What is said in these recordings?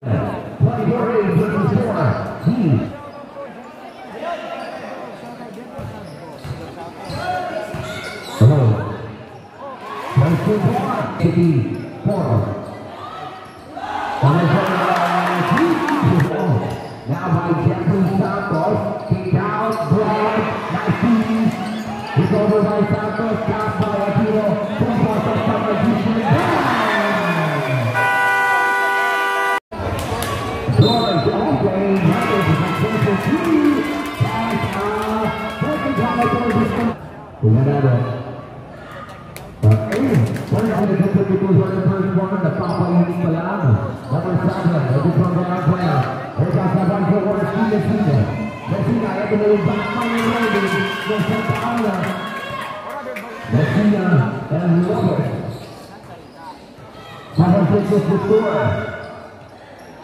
Now by Jeffrey Santos, kick out, Broad, nice feed. He's over by Santos, cast by Aquino, from Santos, substitution, George, okay, Brothers, successful three, pass, second time for this one. Whatever. Sorry, I'm going to take the first one, the Papa Unique Palam, number 7, the Conrad player. Here's our second for one, Messina, Evelyn Backfire Lady, Santa Ana, Messina, and Robert. 7-6 is the score.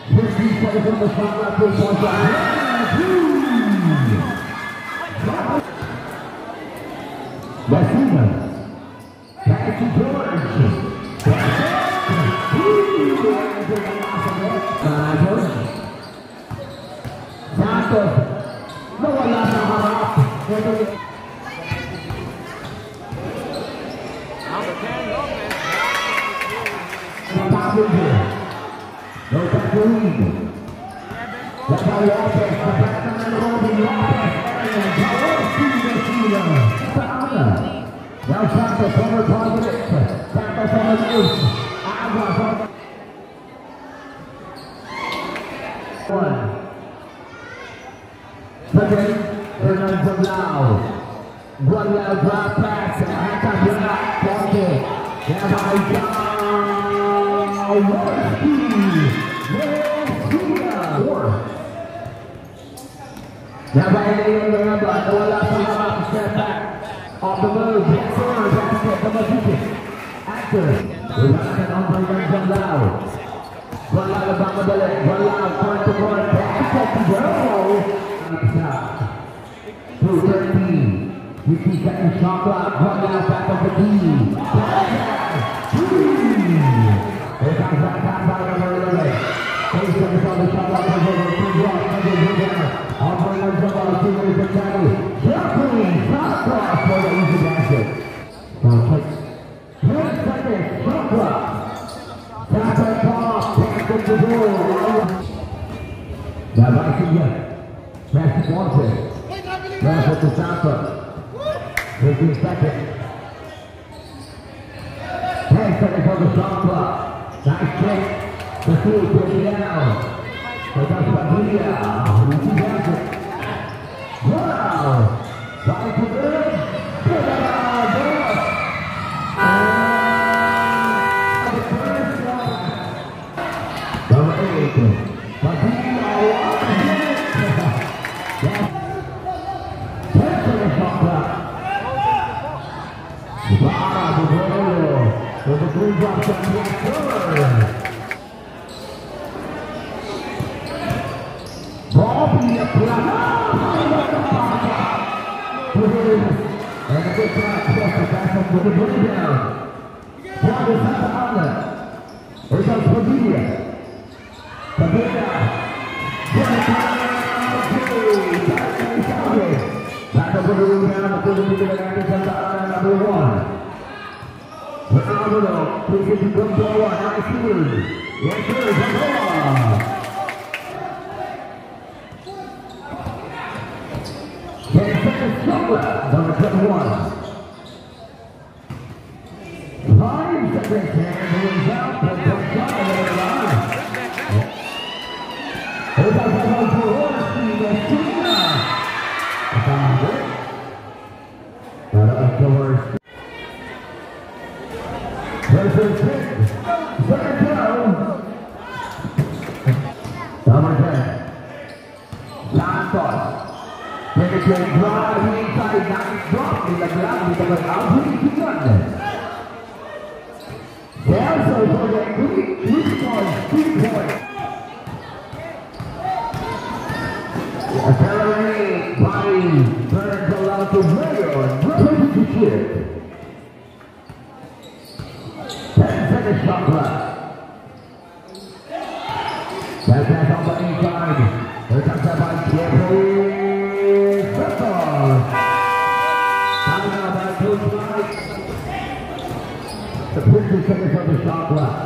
15 seconds on the shot clock, 3 points on. Messina, back to George. Santos, nawala sa harap. Number 10, Lopez. No tackling. That's how Lopez, the back of the Robin Lopez, and Jaworski Messina. Now Santos over positive. Santos on the loose. Aguas on one. Second, Fernando Lau. One loud drop pass, and a hand up with that pocket. Now by Jaworski. Now by Leon Miranda, nawala sa harap, step back. Off the move, yes sir, that's it, the Mazuki. Actor, we're back on Fernando Lau. One loud about Madele, one loud, front to front, pass up to goal. 2:13. 50 seconds shot clock. One now back up the key. Here comes that pass by number 11. 8 seconds on the shot clock. Over 2 blocks. Operator Jabal, 2 minutes of time. Jeffrey Santos for the easy basket. 10 seconds. Shot clock. Tap and toss. Pass up the goal. Now back again. Pass to Swanson. Pass it to Santos. 15 seconds. 10 seconds on the shot clock. Nice kick. The two, put it down. Here comes Padilla. Easy basket. Wow. Back to good. Good. Number 8. Padilla. With the three drops on the third. Ball being applied. And a good try to cross the back up with the rebound. Ball is at the outlet. Here comes Padilla. Padilla. Back up with the rebound. The number 1. Phenomenal. Please get to come forward. Nice move. Yes, sir. Come on. 10 seconds shot left. Number 21. 5 seconds. And moves out. But don't shot on the line. Here's our ball for Jaworski. Messina. Found it. Got up Jaworski. Number 10. Santos. Penetrate drive inside. Nice drop in the ground with the out. Kelso for the quick point. Accelerate by turns allowed to Mayor. Ready to shoot. 10 seconds shot clock. That's that on the inside. Here comes that by Jeffrey Santos. Time out by Coach Mike. The 50 seconds of the shot clock.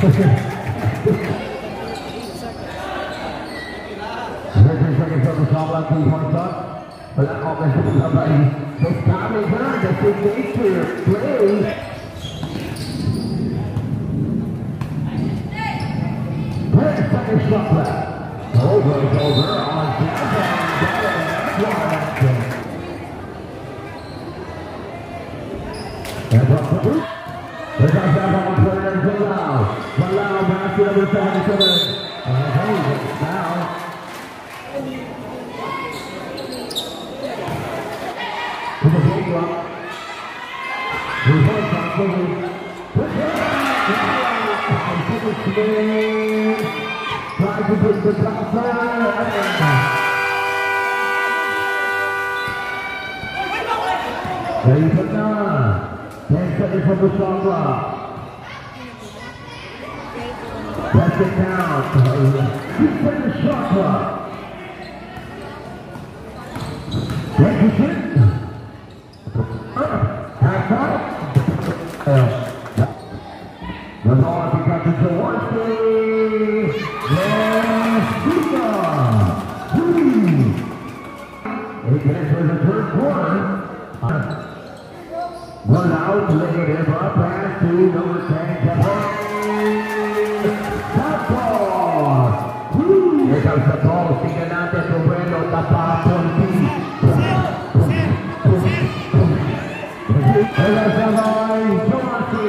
50 seconds of the shot clock, 3 points up. But that offense is somebody. This time is done. That's the nature play. 10 seconds shot clock. Over is over on Japan. And from the boot. Here comes that ball player to Lau. Lau back to number 77. And Hayes now. To the big drop. Reverse on Philly. Trying to put the top fire. There you go now. 10 seconds from the shot clock. That's it down. 2 seconds shot clock. Transition. Half out. The ball becomes a Jaworski. It gets for the third quarter. One out, negative up, pass to number 10, Kevin. Top ball. Here comes the ball, sticking out there to Brando, tapa, Ponti. Here comes the line, Jaworski.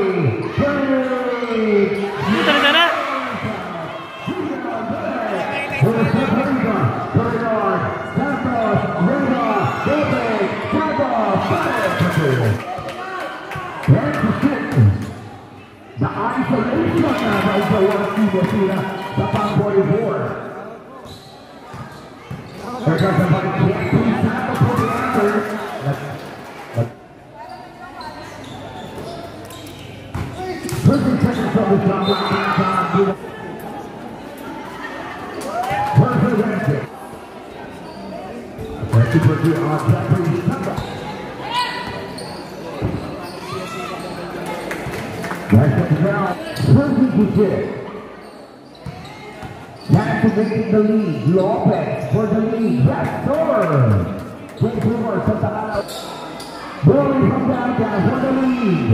The isolation by Jaworski Messina, the back 44. Here comes somebody, can't please tackle for the answer. 30 seconds from the shot clock. Perfect answer. That's super good on Jeffrey Santos. That's it now. 20-6. Activating the lead. Lopez for the lead. That's third. James Hoover, Santana. Rolling from downtown for the lead.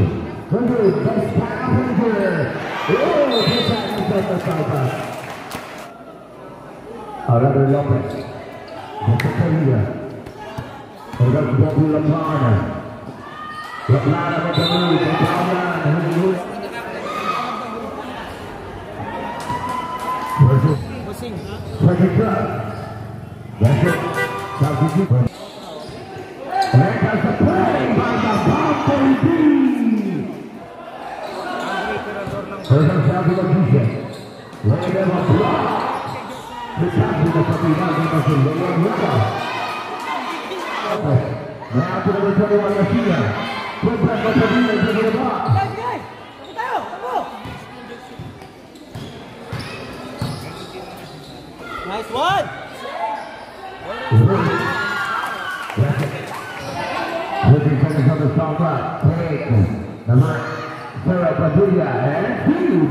Hundred, best passenger. Oh, good back to the side. Another Lopez. That's a career. Here goes Bobby LaPlana. LaPlana with the lead. LaPlana. Second drop. That's it. Southeast. There comes the play by the Boston team. Here comes Southeast. Right there, a block. The captain of the Capitán de Barcelona. Now to number 21, Garcia. Put back up the lead and give it a block. Nice one! Looking seconds on the shot clock. Take number Sarah Padilla and Feed.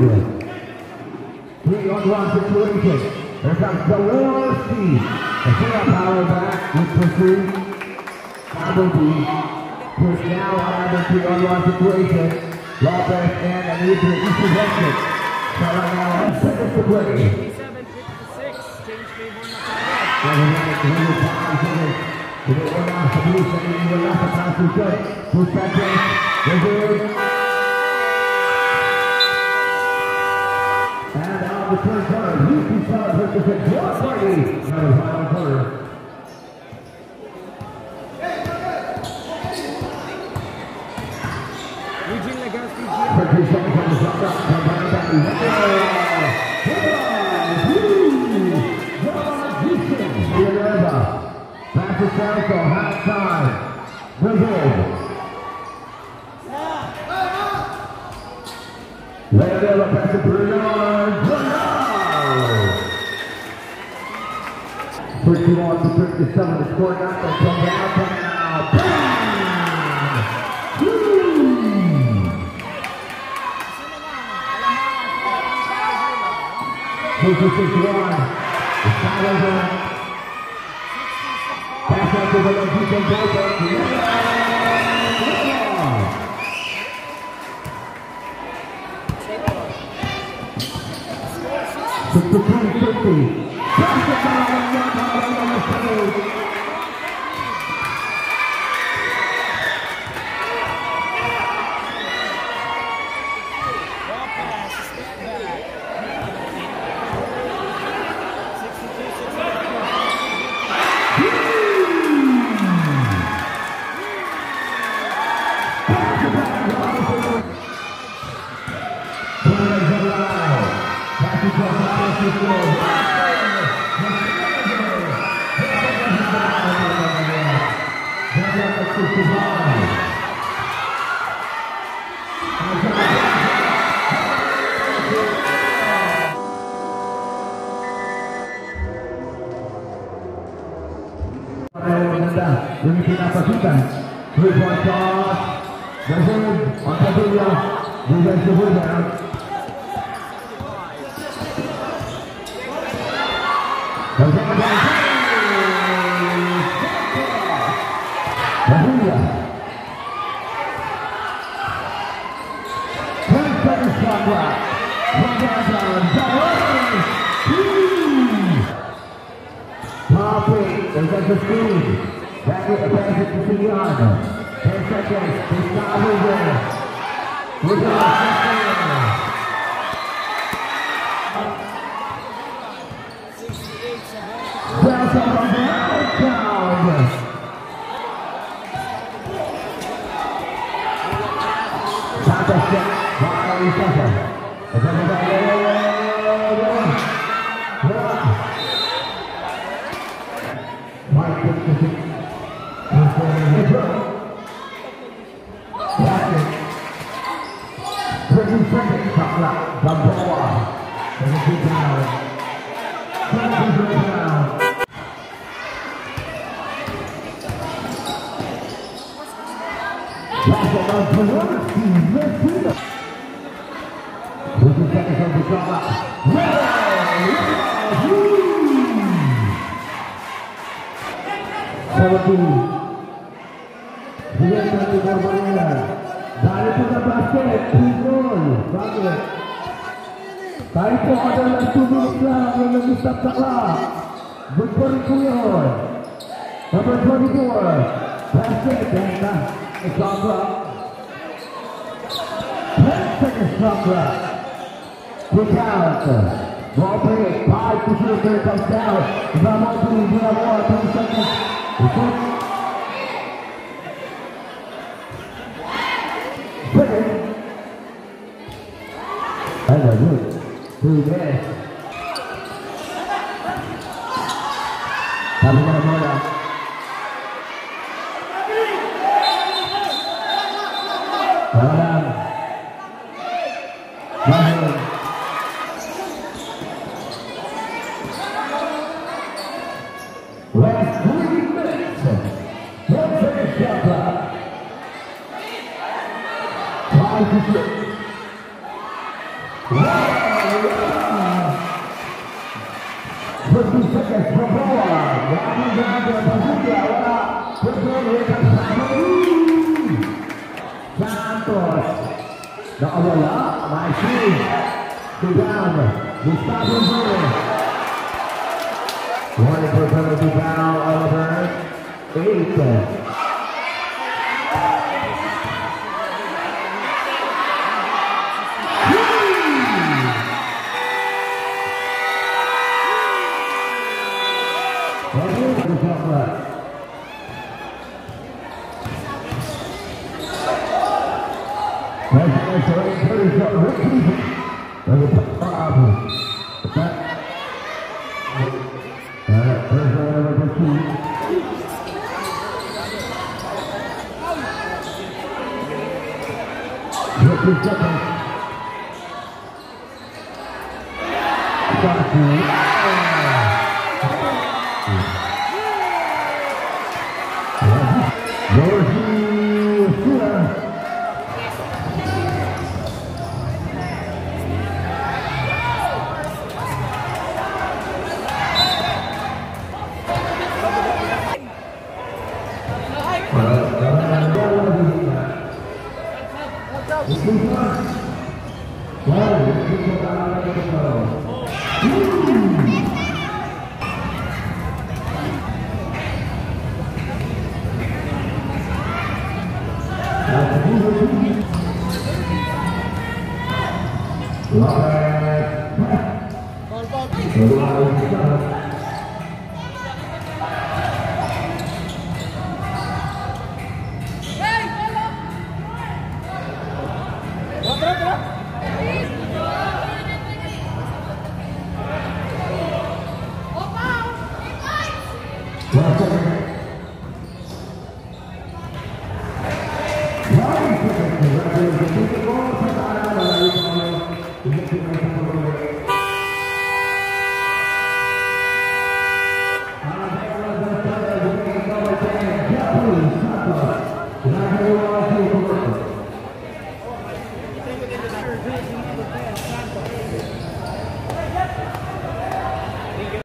3-on-1 situation. Here comes Jaworski. The Sarah power back with pursuit. Bumblebee. Push now on the 3-on-1 situation. Lopez and Anita each possession. Sarah now has seconds to play. And out the third quarter, UP South versus the George Party. Now the final quarter. Eugene Legacy. 30 seconds on the shot clock. Back to Santo, half time. Brazil. Leonardo, pass to Bruno. 51 to 37. The score not going to come down. Bang! Woo! 2-6-1. The side over. Pass out to the left. He can break it. Yeah! 6-20-50. Ini kita pastikan 3-point toss. Brazil on Pavilion. Defense the rebound. Pavilion. 10 seconds shot clock. Popping. There's the screen. Back it, pass it to Tiana. 10 seconds. They stop over. Look at that. 68. Wells on the outbound. Top of step. Valerie Suffer. Mike puts the 20 seconds, top lap, Gamboa. There's a kick down. 20 down. Pass it on to Worthy. 20 seconds on the top lap. 17. Dia satu korbannya. Dari pusat basket, Pinggul, bagus. Taipo adalah tubuh Islam yang lebih taklah. Berperikuan. Number 24, basket dan Islamra. 10 seconds Islamra. Quick out. Ball break, 5 to 0, comes down. Zamotu, Dinamo, 10 seconds. Ada good. 2 minutes. Tapi kalau bola. Orang. Bahaya. Last 3 minutes. One second shot clock. 5 to 6. 20 seconds from Boa. Santos. Naawala. Maisi. Sudan. Gustavo Zure. 20 penalty foul. Oliver. 8. Thank you. Congratulations.